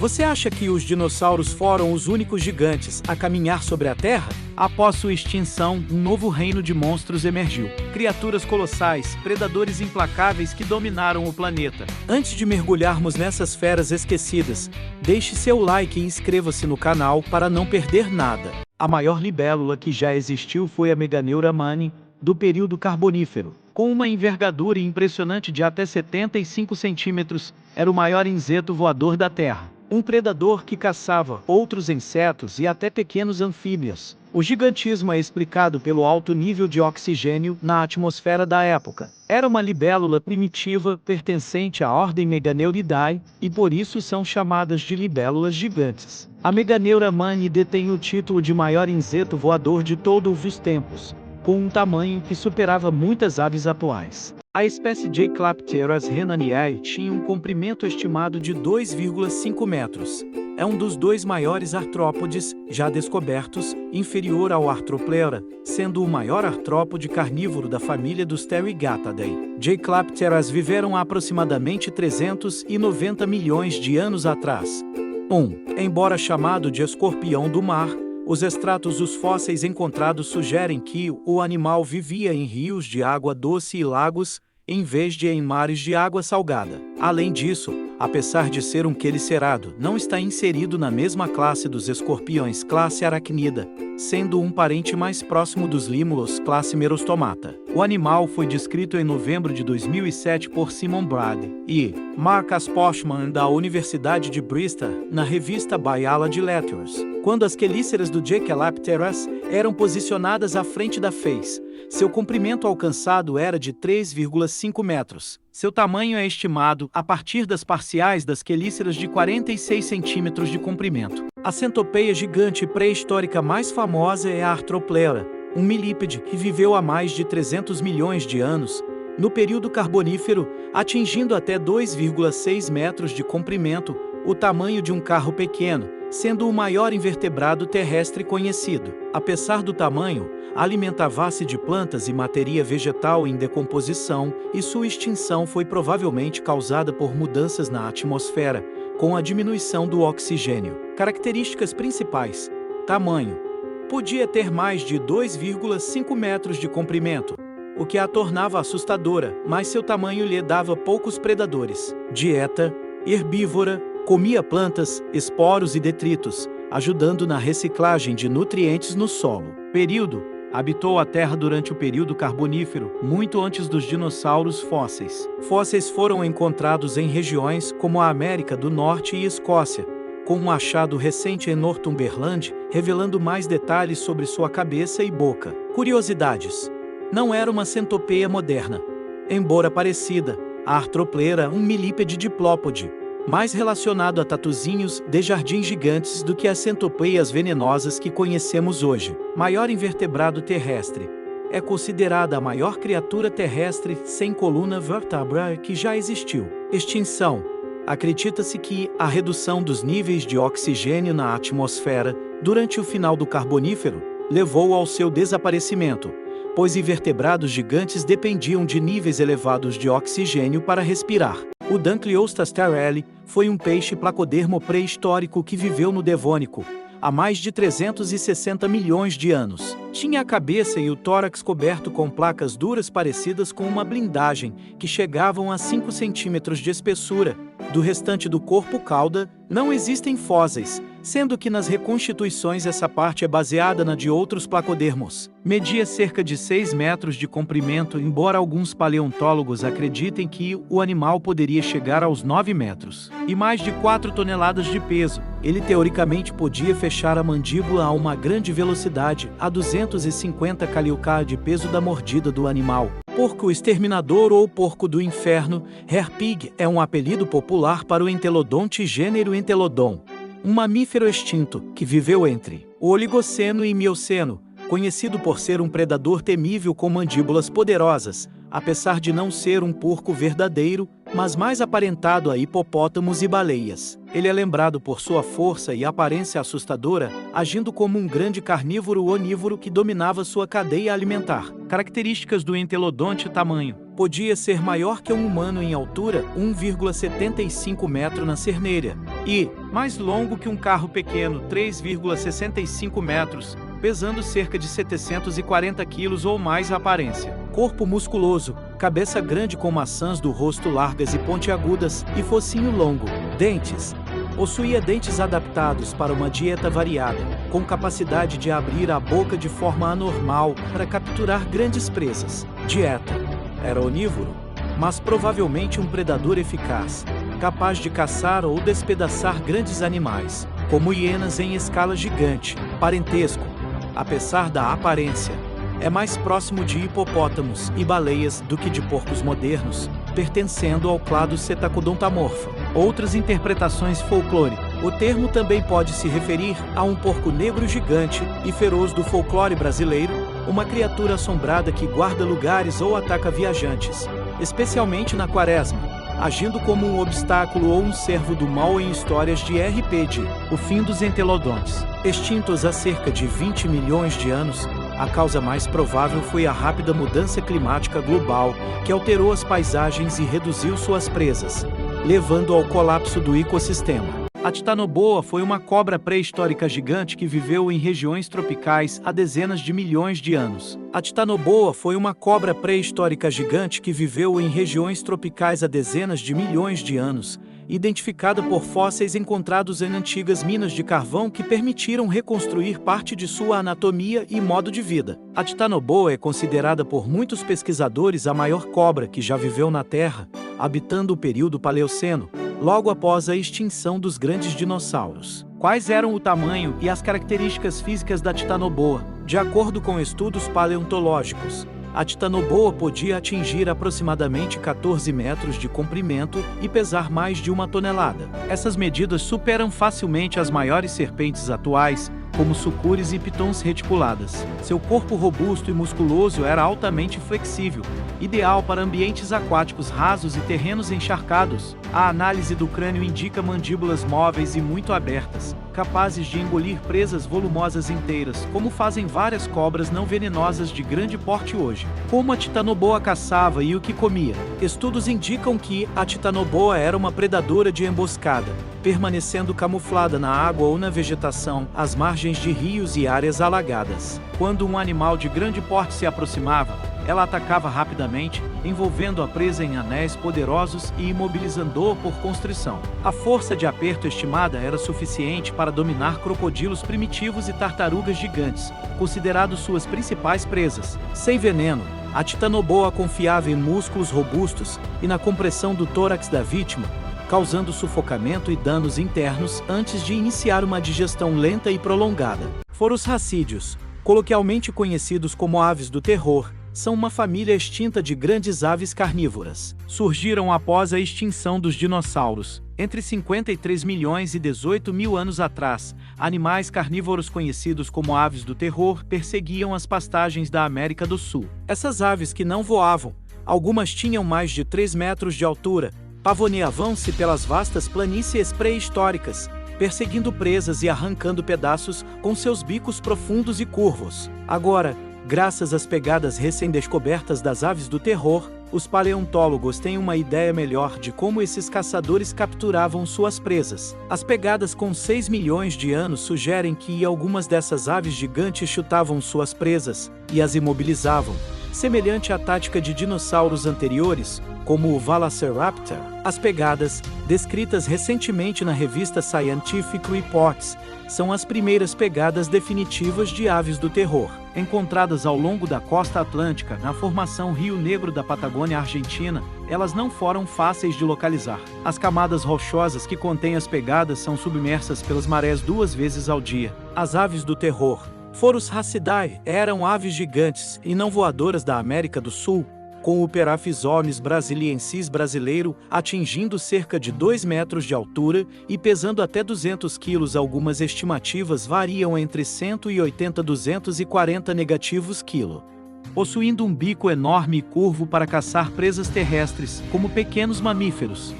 Você acha que os dinossauros foram os únicos gigantes a caminhar sobre a Terra? Após sua extinção, um novo reino de monstros emergiu. Criaturas colossais, predadores implacáveis que dominaram o planeta. Antes de mergulharmos nessas feras esquecidas, deixe seu like e inscreva-se no canal para não perder nada. A maior libélula que já existiu foi a Meganeura mani, do período Carbonífero. Com uma envergadura impressionante de até 75 centímetros, era o maior inseto voador da Terra. Um predador que caçava outros insetos e até pequenos anfíbios. O gigantismo é explicado pelo alto nível de oxigênio na atmosfera da época. Era uma libélula primitiva pertencente à ordem Meganeuridae e por isso são chamadas de libélulas gigantes. A Meganeura mani detém o título de maior inseto voador de todos os tempos, com um tamanho que superava muitas aves atuais. A espécie Jaclapteras rhenaniae tinha um comprimento estimado de 2,5 metros. É um dos dois maiores artrópodes já descobertos, inferior ao Arthropleura, sendo o maior artrópode carnívoro da família dos Pterygatidae. Jaclapteras viveram há aproximadamente 390 milhões de anos atrás. Embora chamado de escorpião do mar, os extratos dos fósseis encontrados sugerem que o animal vivia em rios de água doce e lagos, em vez de em mares de água salgada. Além disso, apesar de ser um quelicerado, não está inserido na mesma classe dos escorpiões, classe Arachnida, sendo um parente mais próximo dos límulos, classe Merostomata. O animal foi descrito em novembro de 2007 por Simon Brady e Marcus Postman, da Universidade de Bristol, na revista Biology Letters. Quando as quelíceras do Jaclapteras eram posicionadas à frente da fez, seu comprimento alcançado era de 3,5 metros. Seu tamanho é estimado, a partir das parciais das quelíceras, de 46 centímetros de comprimento. A centopeia gigante pré-histórica mais famosa é a Arthropleura, um milípede que viveu há mais de 300 milhões de anos, no período Carbonífero, atingindo até 2,6 metros de comprimento, o tamanho de um carro pequeno, sendo o maior invertebrado terrestre conhecido. Apesar do tamanho, alimentava-se de plantas e matéria vegetal em decomposição, e sua extinção foi provavelmente causada por mudanças na atmosfera, com a diminuição do oxigênio. Características principais: tamanho. Podia ter mais de 2,5 metros de comprimento, o que a tornava assustadora, mas seu tamanho lhe dava poucos predadores. Dieta: herbívora, comia plantas, esporos e detritos, ajudando na reciclagem de nutrientes no solo. Período: habitou a Terra durante o período Carbonífero, muito antes dos dinossauros fósseis. Fósseis foram encontrados em regiões como a América do Norte e Escócia, com um achado recente em Northumberland, revelando mais detalhes sobre sua cabeça e boca. Curiosidades: não era uma centopeia moderna. Embora parecida, a Arthropleura um milípede diplópode, mais relacionado a tatuzinhos de jardins gigantes do que as centopeias venenosas que conhecemos hoje. Maior invertebrado terrestre. É considerada a maior criatura terrestre sem coluna vertebral que já existiu. Extinção. Acredita-se que a redução dos níveis de oxigênio na atmosfera durante o final do Carbonífero levou ao seu desaparecimento, pois invertebrados gigantes dependiam de níveis elevados de oxigênio para respirar. O Dunkleosteus terrelli foi um peixe placodermo pré-histórico que viveu no Devônico há mais de 360 milhões de anos. Tinha a cabeça e o tórax coberto com placas duras parecidas com uma blindagem, que chegavam a 5 centímetros de espessura. Do restante do corpo cauda, não existem fósseis, sendo que nas reconstituições essa parte é baseada na de outros placodermos. Media cerca de 6 metros de comprimento, embora alguns paleontólogos acreditem que o animal poderia chegar aos 9 metros. E mais de 4 toneladas de peso. Ele teoricamente podia fechar a mandíbula a uma grande velocidade, a 250 kcal de peso da mordida do animal. Porco exterminador ou porco do inferno, Herpig é um apelido popular para o entelodonte gênero Entelodon, um mamífero extinto que viveu entre o Oligoceno e Mioceno, conhecido por ser um predador temível com mandíbulas poderosas, apesar de não ser um porco verdadeiro, mas mais aparentado a hipopótamos e baleias. Ele é lembrado por sua força e aparência assustadora, agindo como um grande carnívoro onívoro que dominava sua cadeia alimentar. Características do entelodonte: tamanho. podia ser maior que um humano em altura, 1,75 metro na cerneira, e mais longo que um carro pequeno, 3,65 metros, pesando cerca de 740 quilos ou mais. A aparência: corpo musculoso, cabeça grande com maçãs do rosto largas e pontiagudas e focinho longo. Dentes: possuía dentes adaptados para uma dieta variada, com capacidade de abrir a boca de forma anormal para capturar grandes presas. Dieta: era onívoro, mas provavelmente um predador eficaz, capaz de caçar ou despedaçar grandes animais, como hienas em escala gigante. Parentesco: apesar da aparência, é mais próximo de hipopótamos e baleias do que de porcos modernos, pertencendo ao clado Cetacodontamorpha. Outras interpretações: folclore. O termo também pode se referir a um porco negro gigante e feroz do folclore brasileiro, uma criatura assombrada que guarda lugares ou ataca viajantes, especialmente na quaresma, agindo como um obstáculo ou um servo do mal em histórias de RPG. O fim dos entelodontes. Extintos há cerca de 20 milhões de anos, a causa mais provável foi a rápida mudança climática global, que alterou as paisagens e reduziu suas presas, levando ao colapso do ecossistema. A titanoboa foi uma cobra pré-histórica gigante que viveu em regiões tropicais há dezenas de milhões de anos. A titanoboa foi uma cobra pré-histórica gigante que viveu em regiões tropicais há dezenas de milhões de anos, identificada por fósseis encontrados em antigas minas de carvão que permitiram reconstruir parte de sua anatomia e modo de vida. A titanoboa é considerada por muitos pesquisadores a maior cobra que já viveu na Terra, habitando o período Paleoceno, logo após a extinção dos grandes dinossauros. Quais eram o tamanho e as características físicas da titanoboa? De acordo com estudos paleontológicos, a titanoboa podia atingir aproximadamente 14 metros de comprimento e pesar mais de 1 tonelada. Essas medidas superam facilmente as maiores serpentes atuais, como sucures e pitons reticuladas. Seu corpo robusto e musculoso era altamente flexível, ideal para ambientes aquáticos rasos e terrenos encharcados. A análise do crânio indica mandíbulas móveis e muito abertas, capazes de engolir presas volumosas inteiras, como fazem várias cobras não venenosas de grande porte hoje. Como a titanoboa caçava e o que comia? Estudos indicam que a titanoboa era uma predadora de emboscada, permanecendo camuflada na água ou na vegetação, às margens de rios e áreas alagadas. Quando um animal de grande porte se aproximava, ela atacava rapidamente, envolvendo a presa em anéis poderosos e imobilizando-a por constrição. A força de aperto estimada era suficiente para dominar crocodilos primitivos e tartarugas gigantes, considerados suas principais presas. Sem veneno, a titanoboa confiava em músculos robustos e na compressão do tórax da vítima, causando sufocamento e danos internos antes de iniciar uma digestão lenta e prolongada. Foros racídeos, coloquialmente conhecidos como aves do terror, são uma família extinta de grandes aves carnívoras. Surgiram após a extinção dos dinossauros. Entre 53 milhões e 18 mil anos atrás, animais carnívoros conhecidos como aves do terror perseguiam as pastagens da América do Sul. Essas aves, que não voavam, algumas tinham mais de 3 metros de altura, pavoneavam-se pelas vastas planícies pré-históricas, perseguindo presas e arrancando pedaços com seus bicos profundos e curvos. Agora, graças às pegadas recém-descobertas das aves do terror, os paleontólogos têm uma ideia melhor de como esses caçadores capturavam suas presas. As pegadas com 6 milhões de anos sugerem que algumas dessas aves gigantes chutavam suas presas e as imobilizavam, semelhante à tática de dinossauros anteriores, como o Velociraptor. As pegadas, descritas recentemente na revista Scientific Reports, são as primeiras pegadas definitivas de aves do terror. Encontradas ao longo da costa atlântica, na formação Rio Negro da Patagônia Argentina, elas não foram fáceis de localizar. As camadas rochosas que contêm as pegadas são submersas pelas marés 2 vezes ao dia. As aves do terror, Foros racidae, eram aves gigantes e não voadoras da América do Sul, com o Peraphysomys brasiliensis brasileiro atingindo cerca de 2 metros de altura e pesando até 200 quilos. Algumas estimativas variam entre 180 e 240 negativos quilo. Possuindo um bico enorme e curvo para caçar presas terrestres, como pequenos mamíferos.